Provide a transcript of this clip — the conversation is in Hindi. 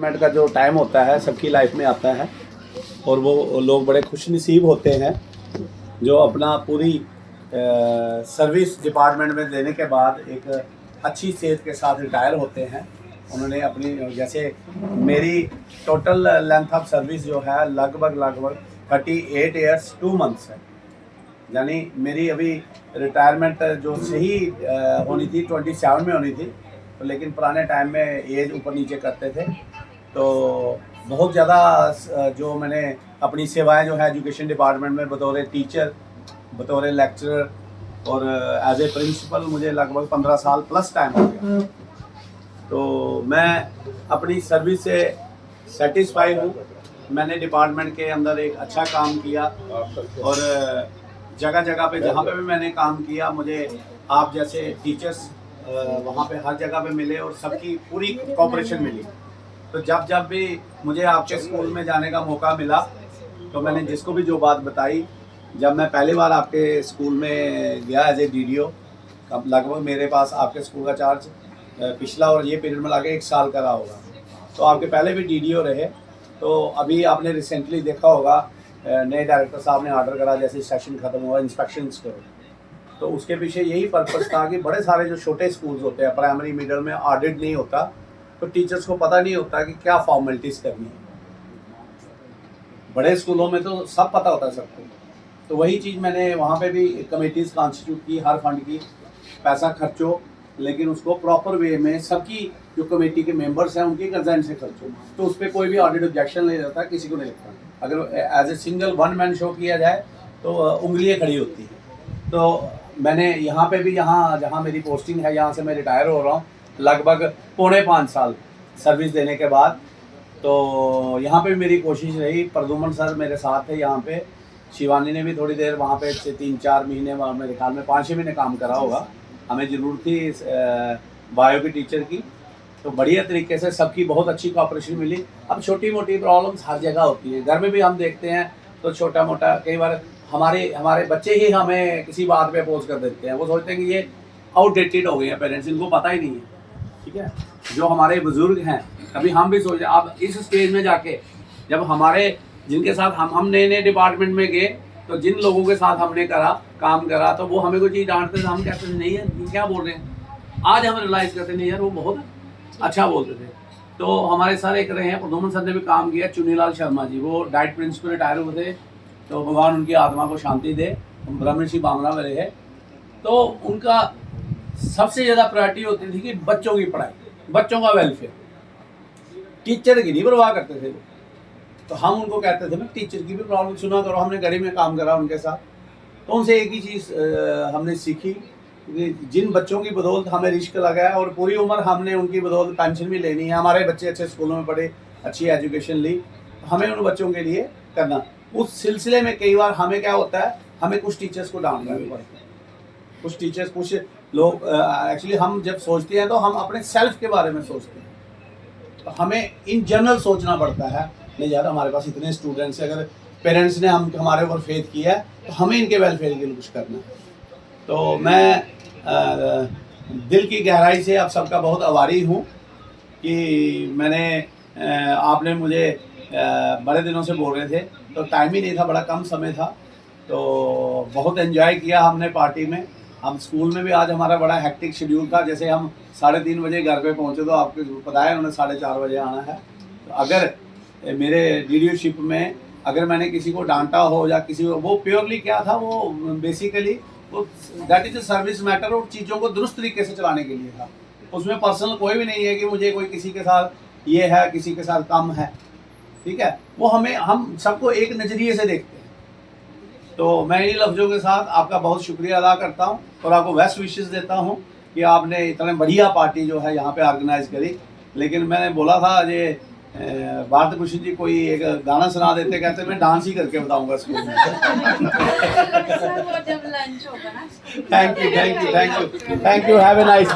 रिटायरमेंट का जो टाइम होता है सबकी लाइफ में आता है और वो लोग बड़े खुशनसीब होते हैं जो अपना पूरी सर्विस डिपार्टमेंट में देने के बाद एक अच्छी सेहत के साथ रिटायर होते हैं। उन्होंने अपनी जैसे मेरी टोटल लेंथ ऑफ सर्विस जो है लगभग 38 ईयर्स 2 मंथ्स है। यानी मेरी अभी रिटायरमेंट जो सही होनी थी 27 में होनी थी, तो लेकिन पुराने टाइम में एज ऊपर नीचे करते थे, तो बहुत ज़्यादा जो मैंने अपनी सेवाएं जो है एजुकेशन डिपार्टमेंट में बतौर टीचर, बतौर लेक्चरर और एज ए प्रिंसिपल मुझे लगभग 15 साल प्लस टाइम हो गया। तो मैं अपनी सर्विस से सेटिस्फाई हूँ। मैंने डिपार्टमेंट के अंदर एक अच्छा काम किया और जगह जगह पे जहाँ पे भी मैंने काम किया मुझे आप जैसे टीचर्स वहाँ पे हर जगह पे मिले और सबकी पूरी कोऑपरेशन मिली। तो जब भी मुझे आपके स्कूल में जाने का मौका मिला तो मैंने जिसको भी जो बात बताई, जब मैं पहली बार आपके स्कूल में गया एज ए DDO, लगभग मेरे पास आपके स्कूल का चार्ज पिछला और ये पीरियड मिला के 1 साल का रहा होगा। तो आपके पहले भी DDO रहे, तो अभी आपने रिसेंटली देखा होगा नए डायरेक्टर साहब ने ऑर्डर करा जैसे सेशन ख़त्म हुआ इंस्पेक्शंस करो। तो उसके पीछे यही पर्पस था कि बड़े सारे जो छोटे स्कूल्स होते हैं प्राइमरी मिडिल में ऑडिट नहीं होता, तो टीचर्स को पता नहीं होता कि क्या फॉर्मेलिटीज़ करनी है। बड़े स्कूलों में तो सब पता होता है सबको। तो वही चीज़ मैंने वहाँ पे भी कमेटीज़ कॉन्स्टिट्यूट की, हर फंड की पैसा खर्चो, लेकिन उसको प्रॉपर वे में सबकी जो कमेटी के मेंबर्स हैं उनकी कंसेंट से खर्चो। तो उस पर कोई भी ऑडिट ऑब्जेक्शन नहीं रहता, किसी को नहीं लगता। अगर as a single one man show किया जाए तो उंगलियाँ खड़ी होती हैं। तो मैंने यहाँ पे भी जहाँ मेरी पोस्टिंग है, यहाँ से मैं रिटायर हो रहा हूँ लगभग 4.25 साल सर्विस देने के बाद। तो यहाँ पे मेरी कोशिश रही, प्रदुमन सर मेरे साथ थे यहाँ पे, शिवानी ने भी थोड़ी देर वहाँ पे 3-4 महीने, मेरे ख्याल में 5-6 महीने काम करा होगा। हमें ज़रूरत थी बायो की टीचर की, तो बढ़िया तरीके से सबकी बहुत अच्छी कोऑपरेशन मिली। अब छोटी मोटी प्रॉब्लम्स हर जगह होती है, घर में भी हम देखते हैं तो छोटा मोटा कई बार हमारे बच्चे ही हमें किसी बात पे अपोज कर देते हैं। वो सोचते हैं कि ये आउटडेटेड हो गए हैं पेरेंट्स, इनको पता ही नहीं है। ठीक है, जो हमारे बुजुर्ग हैं, कभी हम भी सोचे आप इस स्टेज में जाके जब हमारे जिनके साथ हम नए डिपार्टमेंट में गए, तो जिन लोगों के साथ हमने काम करा तो वो हमें कोई चीज़ डांटते थे, हम कहते थे नहीं यार ये क्या बोल रहे हैं। आज हम रियलाइज़ करते नहीं यार वो बहुत अच्छा बोलते थे। तो हमारे सर एक रहे हैं, प्रदुमन सर ने भी काम किया, चुनीलाल शर्मा जी, वो डाइट प्रिंसिपल रिटायर हुए थे, तो भगवान उनकी आत्मा को शांति दे, ब्रह्मऋषि बामना में रहे। तो उनका सबसे ज़्यादा प्रायोरिटी होती थी कि बच्चों की पढ़ाई, बच्चों का वेलफेयर, टीचर की नहीं परवाह करते थे वो। तो हम उनको कहते थे भाई टीचर की भी प्रॉब्लम सुना करो। हमने गढ़ी में काम करा उनके साथ, तो उनसे एक ही चीज़ हमने सीखी कि जिन बच्चों की बदौलत हमें रिस्क लगा है और पूरी उम्र हमने उनकी बदौलत पेंशन भी लेनी है, हमारे बच्चे अच्छे स्कूलों में पढ़े, अच्छी एजुकेशन ली, तो हमें उन बच्चों के लिए करना। उस सिलसिले में कई बार हमें क्या होता है, हमें कुछ टीचर्स को डांटना भी पड़ता है। कुछ लोग एक्चुअली हम जब सोचते हैं तो हम अपने सेल्फ के बारे में सोचते हैं, तो हमें इन जनरल सोचना पड़ता है। नहीं यार हमारे पास इतने स्टूडेंट्स हैं, अगर पेरेंट्स ने हमारे ऊपर फेथ किया है तो हमें इनके वेलफेयर के लिए कुछ करना है। तो मैं दिल की गहराई से आप सबका बहुत आभारी हूँ कि मैंने आपने मुझे बड़े दिनों से बोल रहे थे, तो टाइम ही नहीं था, बड़ा कम समय था, तो बहुत एंजॉय किया हमने पार्टी में। हम स्कूल में भी आज हमारा बड़ा हेक्टिक शेड्यूल था, जैसे हम 3:30 बजे घर पे पहुँचे तो आपको पता है उन्होंने 4:30 बजे आना है। तो अगर मेरे लीडरशिप में अगर मैंने किसी को डांटा हो या किसी को, वो प्योरली क्या था, वो बेसिकली वो that is a service matter और चीज़ों को दुरुस्त तरीके से चलाने के लिए था। उसमें पर्सनल कोई भी नहीं है कि मुझे कोई किसी के साथ ये है किसी के साथ कम है। ठीक है, वो हम सबको एक नज़रिए से देखते हैं। तो मैं इन लफ्ज़ों के साथ आपका बहुत शुक्रिया अदा करता हूँ और आपको बेस्ट विशेस देता हूँ कि आपने इतने बढ़िया पार्टी जो है यहाँ पे ऑर्गेनाइज करी। लेकिन मैंने बोला था ये भारत भूषण जी कोई एक गाना सुना देते, कहते मैं डांस ही करके बताऊंगा स्कूल में। Thank you, have a nice